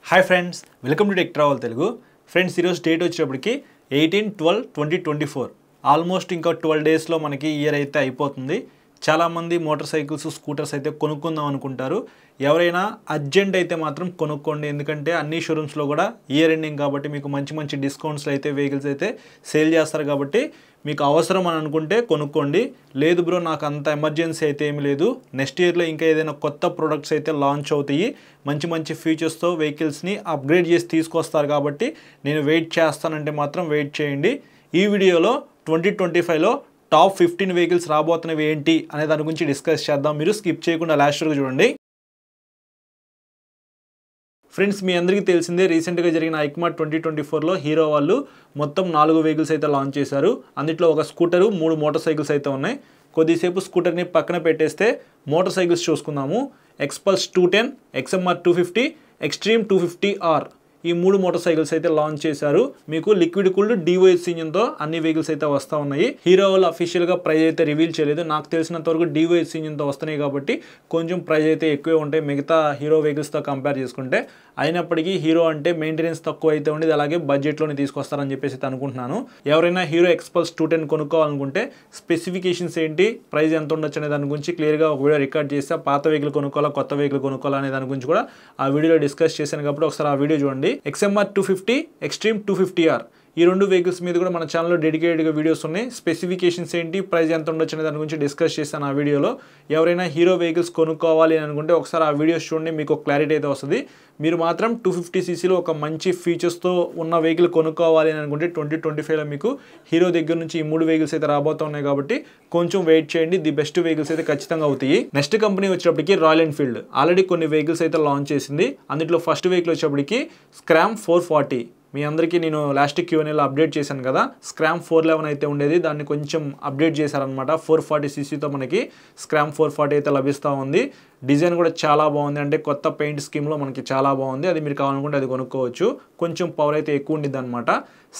Hi friends, welcome to tech travel Telugu. Friends, ఈరోజు date వచ్చేటప్పటికి 18/12/2024. Almost ఇంకా 12 డేస్లో మనకి ఇయర్ అయితే అయిపోతుంది. చాలామంది మోటార్ సైకిల్స్, స్కూటర్స్ అయితే కొనుక్కుందాం అనుకుంటారు. ఎవరైనా అర్జెంట్ అయితే మాత్రం కొనుక్కోండి, ఎందుకంటే అన్ని షోరూమ్స్లో కూడా ఇయర్ ఎండింగ్ కాబట్టి మీకు మంచి మంచి డిస్కౌంట్స్లో అయితే వెహికల్స్ అయితే సేల్ చేస్తారు. కాబట్టి మీకు అవసరం అని అనుకుంటే కొనుక్కోండి. లేదు బ్రో, నాకు అంత ఎమర్జెన్సీ అయితే ఏమి లేదు, నెక్స్ట్ ఇయర్లో ఇంకా ఏదైనా కొత్త ప్రొడక్ట్స్ అయితే లాంచ్ అవుతాయి, మంచి మంచి ఫీచర్స్తో వెహికల్స్ని అప్గ్రేడ్ చేసి తీసుకొస్తారు, కాబట్టి నేను వెయిట్ చేస్తానంటే మాత్రం వెయిట్ చేయండి. ఈ వీడియోలో 2025లో టాప్ 15 వెహికల్స్ రాబోతున్నవి ఏంటి అనే దాని గురించి డిస్కస్ చేద్దాం. మీరు స్కిప్ చేయకుండా లాస్ట్ వరకు చూడండి. ఫ్రెండ్స్, మీ అందరికీ తెలిసిందే, రీసెంట్గా జరిగిన ఐక్మా 2024లో హీరో వాళ్ళు మొత్తం 4 వెహికల్స్ అయితే లాంచ్ చేశారు. అందులో ఒక స్కూటరు, 3 మోటార్ సైకిల్స్ అయితే ఉన్నాయి. కొద్దిసేపు స్కూటర్ని పక్కన పెట్టేస్తే మోటార్ సైకిల్స్ చూసుకుందాము. ఎక్స్పల్స్ 210, XMR 250, ఎక్స్ట్రీమ్ 250R, ఈ 3 మోటార్ సైకిల్స్ అయితే లాంచ్ చేశారు. మీకు లిక్విడ్ కూల్డ్ DOHC ఇంజిన్తో అన్ని వెహికల్స్ అయితే వస్తూ ఉన్నాయి. హీరో వాళ్ళు అఫీషియల్గా ప్రైస్ అయితే రివీల్ చేయలేదు. నాకు తెలిసినంత వరకు DOHC ఇంజిన్తో వస్తున్నాయి కాబట్టి కొంచెం ప్రైస్ అయితే ఎక్కువే ఉంటాయి మిగతా హీరో వెహికల్స్తో కంపేర్ చేసుకుంటే. అయినప్పటికీ హీరో అంటే మెయింటెనెన్స్ తక్కువ అయితే ఉండేది, అలాగే బడ్జెట్లోనే తీసుకొస్తారని చెప్పేసి అనుకుంటున్నాను. ఎవరైనా హీరో ఎక్స్పల్స్ 210 కొనుక్కోవాలనుకుంటే స్పెసిఫికేషన్స్ ఏంటి, ప్రైస్ ఎంత ఉండొచ్చు అనే దాని గురించి క్లియర్గా ఒక వీడియో రికార్డ్ చేస్తే, పాత వెహికల్ కొనుక్కోవాలా కొత్త వెహికల్ కొనుక్కోవాలా అనే దాని గురించి కూడా ఆ వీడియోలో డిస్కస్ చేశాను. కాబట్టి ఒకసారి ఆ వీడియో చూడండి. XMR 250, ఎక్స్ట్రీమ్ 250R, ఈ 2 వెహికల్స్ మీద కూడా మన ఛానల్లో డెడికేటెడ్గా వీడియోస్ ఉన్నాయి. స్పెసిఫికేషన్స్ ఏంటి, ప్రైస్ ఎంత ఉండొచ్చు అనే దాని గురించి డిస్కస్ చేస్తాను ఆ వీడియోలో. ఎవరైనా హీరో వెహికల్స్ కొనుక్కోవాలి అని అనుకుంటే ఒకసారి ఆ వీడియోస్ చూడండి, మీకు క్లారిటీ అయితే వస్తుంది. మీరు మాత్రం 250ccలో ఒక మంచి ఫీచర్స్తో ఉన్న వెహికల్ కొనుక్కోవాలి అని అనుకుంటే 2025లో మీకు హీరో దగ్గర నుంచి ఈ 3 వెహికల్స్ అయితే రాబోతున్నాయి. కాబట్టి కొంచెం వెయిట్ చేయండి, ది బెస్ట్ వెహికల్స్ అయితే ఖచ్చితంగా అవుతాయి. నెక్స్ట్ కంపెనీ వచ్చేటప్పటికి రాయల్ ఎన్ఫీల్డ్ ఆల్రెడీ కొన్ని వెహికల్స్ అయితే లాంచ్ చేసింది. అందులో ఫస్ట్ వెహికల్ వచ్చేటప్పటికి స్క్రామ్ 440. మీ అందరికీ నేను లాస్ట్ Q&Aలో అప్డేట్ చేశాను కదా, స్క్రామ్ 411 అయితే ఉండేది, దాన్ని కొంచెం అప్డేట్ చేశారనమాట. 440ccతో మనకి స్క్రామ్ 440 అయితే లభిస్తూ ఉంది. డిజైన్ కూడా చాలా బాగుంది, అంటే కొత్త పెయింట్ స్కీమ్లో మనకి చాలా బాగుంది. అది మీరు కావాలనుకుంటే అది కొనుక్కోవచ్చు. కొంచెం పవర్ అయితే ఎక్కువ ఉండిద్ది అనమాట.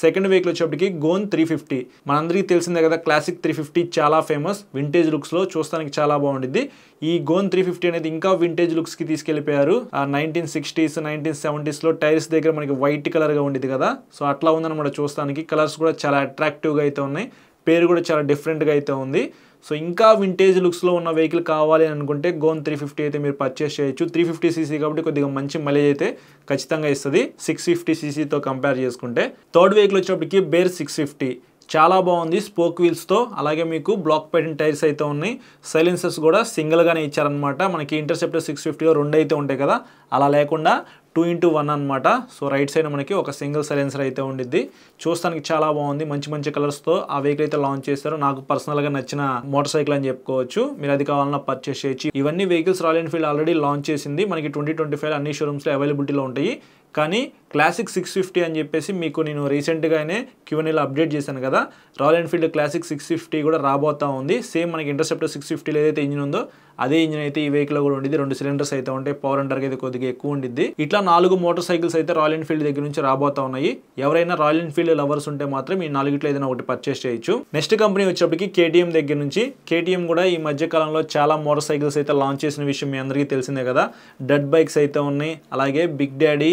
సెకండ్ వెహికల్ వచ్చేప్పటికి గోన్ 350. మనందరికీ తెలిసిందే కదా, క్లాసిక్ 350 చాలా ఫేమస్, వింటేజ్ లుక్స్లో చూస్తానికి చాలా బాగుండిద్ది. ఈ గోన్ 350 అనేది ఇంకా వింటేజ్ లుక్స్కి తీసుకెళ్ళిపోయారు. 1960s 1970sలో టైర్స్ దగ్గర మనకి వైట్ కలర్గా ఉండేది కదా, సో అట్లా ఉందన్నమాట చూస్తానికి. కలర్స్ కూడా చాలా అట్రాక్టివ్గా అయితే ఉన్నాయి, పేరు కూడా చాలా డిఫరెంట్గా అయితే ఉంది. సో ఇంకా వింటేజ్ లుక్స్లో ఉన్న వెహికల్ కావాలి అనుకుంటే గోన్ 350 అయితే మీరు పర్చేస్ చేయొచ్చు. 350cc కాబట్టి కొద్దిగా మంచి మైలేజ్ అయితే ఖచ్చితంగా ఇస్తుంది 650ccతో కంపేర్ చేసుకుంటే. థర్డ్ వెహికల్ వచ్చేటప్పటికి బేర్ 650. చాలా బాగుంది, స్పోక్ వీల్స్తో, అలాగే మీకు బ్లాక్ పెయింట్ టైర్స్ అయితే ఉన్నాయి. సైలెన్సర్స్ కూడా సింగిల్గానే ఇచ్చారనమాట. మనకి ఇంటర్సెప్టర్ 650లో 2 అయితే ఉంటాయి కదా, అలా లేకుండా 2x1 అనమాట. సో రైట్ సైడ్ మనకి ఒక సింగిల్ సైలెన్సర్ అయితే ఉండిద్ది. చూస్తానికి చాలా బాగుంది, మంచి మంచి కలర్స్తో ఆ వెహికల్ అయితే లాంచ్ చేశారు. నాకు పర్సనల్గా నచ్చిన మోటార్ సైకిల్ అని చెప్పుకోవచ్చు. మీరు అది కావాలన్నా పర్చేస్ చేయొచ్చు. ఇవన్నీ vehicles royal Enfield already launch చేసింది. మనకి 2025 అన్ని షోరూమ్స్లో అవైలబిలిటీలో ఉంటాయి. కానీ క్లాసిక్ 650 అని చెప్పేసి మీకు నేను రీసెంట్గానే Q&Aలో అప్డేట్ చేశాను కదా, రాయల్ ఎన్ఫీల్డ్ క్లాసిక్ 650 కూడా రాబోతా ఉంది. సేమ్ మనకి ఇంటర్సెప్టర్ 650లో ఏదైతే ఇంజిన్ ఉందో అదే ఇంజిన్ అయితే ఈ వెహికల్ కూడా ఉండేది. 2 సిలిండర్స్ అయితే ఉంటాయి, పవర్ అండర్కి అయితే కొద్దిగా ఎక్కువ ఉండిద్ది. ఇట్లా 4 మోటార్ సైకిల్స్ అయితే రాయల్ ఎన్ఫీల్డ్ దగ్గర నుంచి రాబోతా ఉన్నాయి. ఎవరైనా రాయల్ ఎన్ఫీల్డ్ లవర్స్ ఉంటే మాత్రం ఈ 4 ఏదైనా ఒకటి పర్చేస్ చేయొచ్చు. నెక్స్ట్ కంపెనీ వచ్చేప్పటికి KTM దగ్గర నుంచి. KTM కూడా ఈ మధ్య కాలంలో చాలా మోటార్ సైకిల్స్ అయితే లాంచ్ చేసిన విషయం మీ అందరికీ తెలిసిందే కదా. డట్ బైక్స్ అయితే ఉన్నాయి, అలాగే బిగ్ డాడీ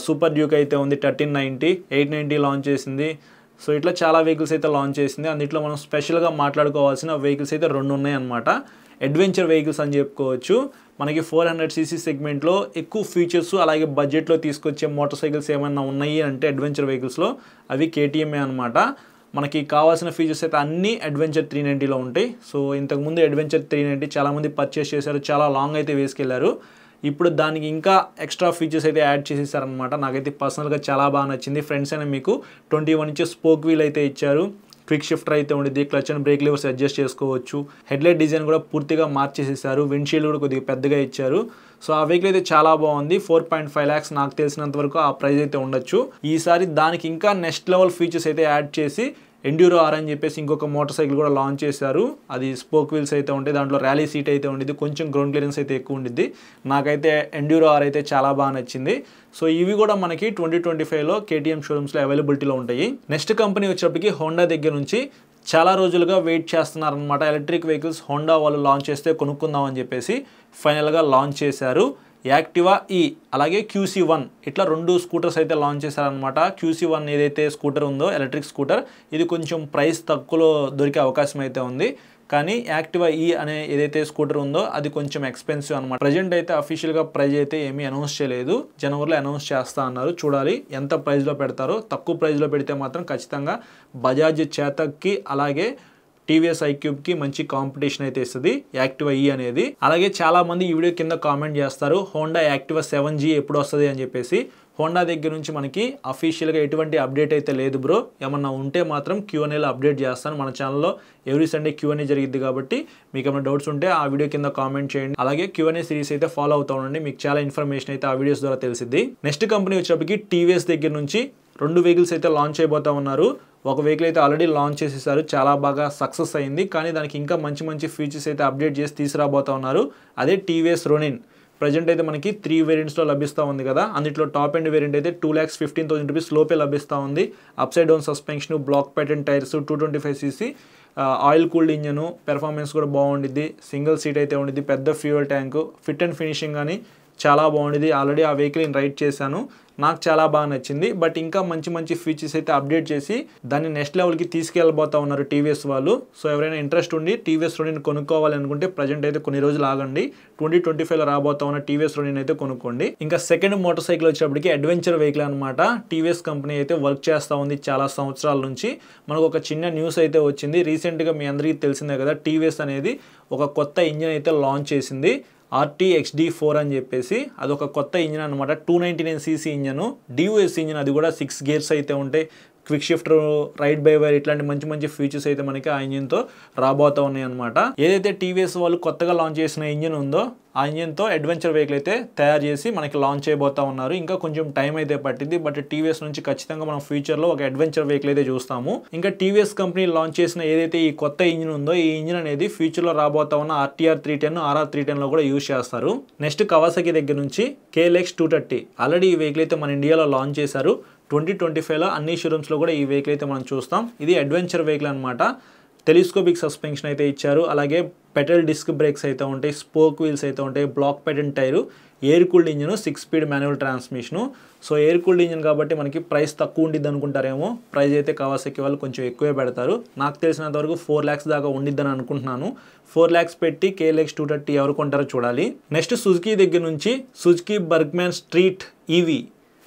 సూపర్ డ్యూక్ అయితే ఉంది, 1390, 890 లాంచ్ చేసింది. సో ఇట్లా చాలా వెహికల్స్ అయితే లాంచ్ చేసింది. అందులో మనం స్పెషల్గా మాట్లాడుకోవాల్సిన వెహికల్స్ అయితే 2 ఉన్నాయి అనమాట. అడ్వెంచర్ వెహికల్స్ అని చెప్పుకోవచ్చు. మనకి 400cc సెగ్మెంట్లో ఎక్కువ ఫీచర్స్ అలాగే బడ్జెట్లో తీసుకొచ్చే మోటార్ సైకిల్స్ ఏమైనా ఉన్నాయి అంటే అడ్వెంచర్ వెహికల్స్లో అవి KTM అనమాట. మనకి కావాల్సిన ఫీచర్స్ అయితే అన్నీ అడ్వెంచర్ 390లో ఉంటాయి. సో ఇంతకుముందు అడ్వెంచర్ 390 చాలామంది పర్చేస్ చేశారు, చాలా లాంగ్ అయితే వేసుకెళ్లారు. ఇప్పుడు దానికి ఇంకా ఎక్స్ట్రా ఫీచర్స్ అయితే యాడ్ చేసేసారనమాట. నాకైతే పర్సనల్గా చాలా బాగా నచ్చింది. ఫ్రంట్స్ అయినా మీకు 21 ఇంచెస్ స్పోక్ వీల్ అయితే ఇచ్చారు, క్విక్ షిఫ్టర్ అయితే ఉండేది, clutch and break levers adjust చేసుకోవచ్చు. హెడ్లైట్ డిజైన్ కూడా పూర్తిగా మార్చేసేసారు, విండ్షీల్డ్ కూడా కొద్దిగా పెద్దగా ఇచ్చారు. సో ఆ వెహికల్ అయితే చాలా బాగుంది. 4.5 lakhs నాకు తెలిసినంత వరకు ఆ ప్రైస్ అయితే ఉండొచ్చు. ఈసారి దానికి ఇంకా నెక్స్ట్ లెవెల్ ఫీచర్స్ అయితే యాడ్ చేసి ఎండ్యూరో ఆర్ అని చెప్పేసి ఇంకొక మోటార్ సైకిల్ కూడా లాంచ్ చేశారు. అది స్పోక్ వీల్స్ అయితే ఉంటాయి, దాంట్లో ర్యాలీ సీట్ అయితే ఉండేది, కొంచెం గ్రౌండ్ క్లియరెన్స్ అయితే ఎక్కువ ఉండిద్ది. నాకైతే ఎండ్యూరో ఆర్ అయితే చాలా బాగా నచ్చింది. సో ఇవి కూడా మనకి 2025లో KTM షోరూమ్స్లో అవైలబిలిటీలో ఉంటాయి. నెక్స్ట్ కంపెనీ వచ్చేప్పటికి హోండా దగ్గర నుంచి చాలా రోజులుగా వెయిట్ చేస్తున్నారనమాట. ఎలక్ట్రిక్ వెహికల్స్ హోండా వాళ్ళు లాంచ్ చేస్తే కొనుక్కుందాం అని చెప్పేసి ఫైనల్గా లాంచ్ చేశారు. యాక్టివా ఈ అలాగే QC1 ఇట్లా 2 స్కూటర్స్ అయితే లాంచ్ చేశారనమాట. QC1 ఏదైతే స్కూటర్ ఉందో ఎలక్ట్రిక్ స్కూటర్, ఇది కొంచెం ప్రైస్ తక్కువలో దొరికే అవకాశం అయితే ఉంది. కానీ యాక్టివా ఈ అనే ఏదైతే స్కూటర్ ఉందో అది కొంచెం ఎక్స్పెన్సివ్ అనమాట. ప్రజెంట్ అయితే అఫీషియల్గా ప్రైజ్ అయితే ఏమీ అనౌన్స్ చేయలేదు, జనవరిలో అనౌన్స్ చేస్తా అన్నారు. చూడాలి ఎంత ప్రైస్లో పెడతారో. తక్కువ ప్రైస్లో పెడితే మాత్రం ఖచ్చితంగా బజాజ్ చేతక్కి అలాగే టీవీఎస్ ఐక్యూబ్కి మంచి కాంపిటీషన్ అయితే ఇస్తుంది యాక్టివా ఈ అనేది. అలాగే చాలా మంది ఈ వీడియో కింద కామెంట్ చేస్తారు హోండా యాక్టివా 7G ఎప్పుడు వస్తుంది అని చెప్పేసి. హోండా దగ్గర నుంచి మనకి అఫీషియల్గా ఎటువంటి అప్డేట్ అయితే లేదు బ్రో. ఏమన్నా ఉంటే మాత్రం Q&Aలో అప్డేట్ చేస్తాను. మన ఛానల్లో ఎవ్రీ సండే Q&A జరిగిద్ది కాబట్టి మీకు ఏమైనా డౌట్స్ ఉంటే ఆ వీడియో కింద కామెంట్ చేయండి. అలాగే Q&A సిరీస్ అయితే ఫాలో అవుతూ ఉండండి, మీకు చాలా ఇన్ఫర్మేషన్ అయితే ఆ వీడియోస్ ద్వారా తెలిసిద్ది. నెక్స్ట్ కంపెనీ వచ్చేటప్పటికి టీవీఎస్ దగ్గర నుంచి 2 వెహికల్స్ అయితే లాంచ్ అయిపోతూ ఉన్నారు. ఒక వెహికల్ అయితే ఆల్రెడీ లాంచ్ చేసేసారు, చాలా బాగా సక్సెస్ అయింది. కానీ దానికి ఇంకా మంచి మంచి ఫీచర్స్ అయితే అప్డేట్ చేసి తీసుకురాబోతా ఉన్నారు. అదే టీవీఎస్ రోనిన్. ప్రజెంట్ అయితే మనకి 3 వేరియంట్స్లో లభిస్తూ ఉంది కదా. అందులో టాప్ ఎండ్ వేరియంట్ అయితే 2,15,000 రూపీస్ లోపే లభిస్తూ ఉంది. Upside down suspension, block pattern tyres, 225cc oil cooled engine, performance కూడా బాగుండిద్ది. సింగిల్ సీట్ అయితే ఉండిద్ది, పెద్ద fuel tank, fit and finishing కానీ చాలా బాగుండిద్ది. ఆల్రెడీ ఆ వెహికల్ నేను రైడ్ చేశాను, నాకు చాలా బాగా నచ్చింది. బట్ ఇంకా మంచి మంచి ఫీచర్స్ అయితే అప్డేట్ చేసి దాన్ని నెక్స్ట్ లెవెల్కి తీసుకెళ్ళబోతా ఉన్నారు టీవీఎస్ వాళ్ళు. సో ఎవరైనా ఇంట్రెస్ట్ ఉండి టీవీఎస్ రోనిన్ కొనుక్కోవాలి అనుకుంటే ప్రజెంట్ అయితే కొన్ని రోజులు ఆగండి. 2025లో రాబోతా ఉన్న టీవీఎస్ రోనిన్ అయితే కొనుక్కోండి. ఇంకా సెకండ్ మోటార్ సైకిల్ వచ్చేటప్పటికి అడ్వెంచర్ వెహికల్ అనమాట. టీవీఎస్ కంపెనీ అయితే వర్క్ చేస్తూ ఉంది చాలా సంవత్సరాల నుంచి. మనకు ఒక చిన్న న్యూస్ అయితే వచ్చింది రీసెంట్గా, మీ అందరికీ తెలిసిందే కదా, టీవీఎస్ అనేది ఒక కొత్త ఇంజిన్ అయితే లాంచ్ చేసింది, RTXD4 అని చెప్పేసి. అదొక కొత్త ఇంజిన్ అనమాట, 299cc ఇంజను, DUS ఇంజిన్. అది కూడా 6 గేర్స్ అయితే ఉంటాయి, quick shifter, ride by wire, ఇట్లాంటి మంచి మంచి ఫీచర్స్ అయితే మనకి ఆ ఇంజిన్తో రాబోతా ఉన్నాయి అనమాట. ఏదైతే టీవీఎస్ వాళ్ళు కొత్తగా లాంచ్ చేసిన ఇంజిన్ ఉందో ఆ ఇంజిన్తో అడ్వెంచర్ వెహికల్ అయితే తయారు చేసి మనకి లాంచ్ చేయబోతా ఉన్నారు. ఇంకా కొంచెం టైం అయితే పట్టింది, బట్ టీవీఎస్ నుంచి ఖచ్చితంగా మనం ఫ్యూచర్లో ఒక అడ్వెంచర్ వెహికల్ అయితే చూస్తాము. ఇంకా టీవీఎస్ కంపెనీ లాంచ్ చేసిన ఏదైతే ఈ కొత్త ఇంజిన్ ఉందో ఈ ఇంజిన్ అనేది ఫ్యూచర్లో రాబోతా ఉన్న RTR 310, RR 310లో కూడా యూజ్ చేస్తారు. నెక్స్ట్ కవాసాకి దగ్గర నుంచి KLX 230. ఆల్రెడీ ఈ వెహికల్ అయితే మన ఇండియాలో లాంచ్ చేశారు. 2025లో అన్ని షోరూమ్స్లో కూడా ఈ వెహికల్ అయితే మనం చూస్తాం. ఇది అడ్వెంచర్ వెహికల్ అనమాట. టెలిస్కోపిక్ సస్పెన్షన్ అయితే ఇచ్చారు, అలాగే పెటల్ డిస్క్ బ్రేక్స్ అయితే ఉంటాయి, స్పోక్ వీల్స్ అయితే ఉంటాయి, block pattern tyre, air cooled engine, 6 speed manual transmission. So air cooled engine కాబట్టి మనకి ప్రైస్ తక్కువ ఉండిద్ది అనుకుంటారేమో. ప్రైస్ అయితే కవాసాకి వాళ్ళు కొంచెం ఎక్కువే పెడతారు. నాకు తెలిసినంత వరకు 4 lakhs దాకా ఉండిద్దని అనుకుంటున్నాను. 4 lakhs పెట్టి KLX 230 ఎవరు కొంటారో చూడాలి. నెక్స్ట్ సుజుకి దగ్గర నుంచి సుజుకి బర్గ్మ్యాన్ స్ట్రీట్ ఈవీ.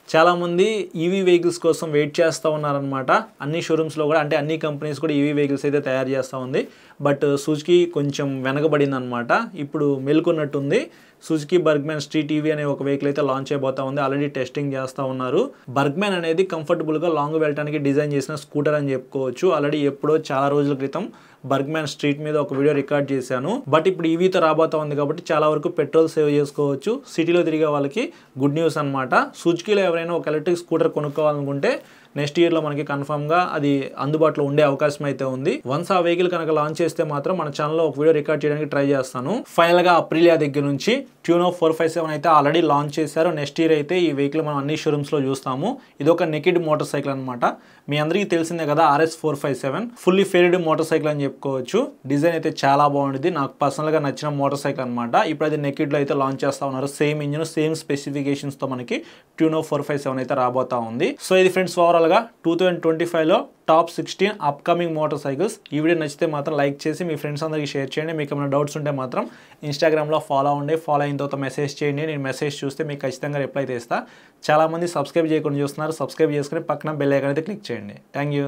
చాలామంది ఈవీ వెహికల్స్ కోసం వెయిట్ చేస్తూ ఉన్నారనమాట. అన్ని షోరూమ్స్లో కూడా, అంటే అన్ని కంపెనీస్ కూడా ఈవీ వెహికల్స్ అయితే తయారు చేస్తూ ఉంది. బట్ సుజుకి కొంచెం వెనకబడింది అనమాట. ఇప్పుడు మెలుకున్నట్టుంది. సుజుకి బర్గ్మ్యాన్ స్ట్రీట్ ఈవీ అనే ఒక వెహికల్ అయితే లాంచ్ అయిపోతా ఉంది. ఆల్రెడీ టెస్టింగ్ చేస్తూ ఉన్నారు. బర్గ్మ్యాన్ అనేది కంఫర్టబుల్గా లాంగ్ వెళ్ళడానికి డిజైన్ చేసిన స్కూటర్ అని చెప్పుకోవచ్చు. ఆల్రెడీ ఎప్పుడో చాలా రోజుల క్రితం బర్గ్మ్యాన్ స్ట్రీట్ మీద ఒక వీడియో రికార్డ్ చేశాను. బట్ ఇప్పుడు ఈవీతో రాబోతా ఉంది కాబట్టి చాలా వరకు పెట్రోల్ సేవ్ చేసుకోవచ్చు. సిటీలో తిరిగే వాళ్ళకి గుడ్ న్యూస్ అనమాట. సుజుకిలో ఎవరైనా ఒక ఎలక్ట్రిక్ స్కూటర్ కొనుక్కోవాలనుకుంటే నెక్స్ట్ ఇయర్లో మనకి కన్ఫర్మ్గా అది అందుబాటులో ఉండే అవకాశం అయితే ఉంది. వన్స్ ఆ వెహికల్ కనుక లాంచ్ చేస్తే మాత్రం మన ఛానల్లో ఒక వీడియో రికార్డ్ చేయడానికి ట్రై చేస్తాను. ఫైనల్గా అప్రిలియా దగ్గర నుంచి ట్యూనో 457 అయితే ఆల్రెడీ లాంచ్ చేశారు. నెక్స్ట్ ఇయర్ అయితే ఈ వెహికల్ మనం అన్ని షోరూమ్స్లో చూస్తాము. ఇది ఒక నెకిడ్ మోటార్ సైకిల్ అనమాట. మీ అందరికీ తెలిసిందే కదా, RS 457 ఫుల్లీ ఫెయిర్డ్ మోటార్ సైకిల్ అని చెప్పుకోవచ్చు. డిజైన్ అయితే చాలా బాగుంటుంది, నాకు పర్సనల్గా నచ్చిన మోటార్ సైకిల్ అనమాట. ఇప్పుడు అది నెకిడ్లో అయితే లాంచ్ చేస్తూ ఉన్నారు. సేమ్ ఇంజిన్, సేమ్ స్పెసిఫికేషన్స్తో మనకి ట్యూనో 457 అయితే రాబోతా ఉంది. సో ఇది ఫ్రెండ్స్ ఓవరాల్గా 2025లో టాప్ 16 అప్కమింగ్ మోటార్ సైకిల్స్. ఈ వీడియో నచ్చితే మాత్రం లైక్ చేసి మీ ఫ్రెండ్స్ అందరికీ షేర్ చేయండి. మీకు ఏమైనా డౌట్స్ ఉంటే మాత్రం ఇన్స్టాగ్రామ్లో ఫాలో అవ్వండి. ఫాలో అయిన తర్వాత మెసేజ్ చేయండి. నేను మెసేజ్ చూస్తే మీకు ఖచ్చితంగా రిప్లై చేస్తా. చాలామంది సబ్స్క్రైబ్ చేయకుండా చూస్తున్నారు. సబ్స్క్రైబ్ చేసుకుని పక్కన బెల్ ఐకాన్ అయితే క్లిక్ చేయండి. Thank you.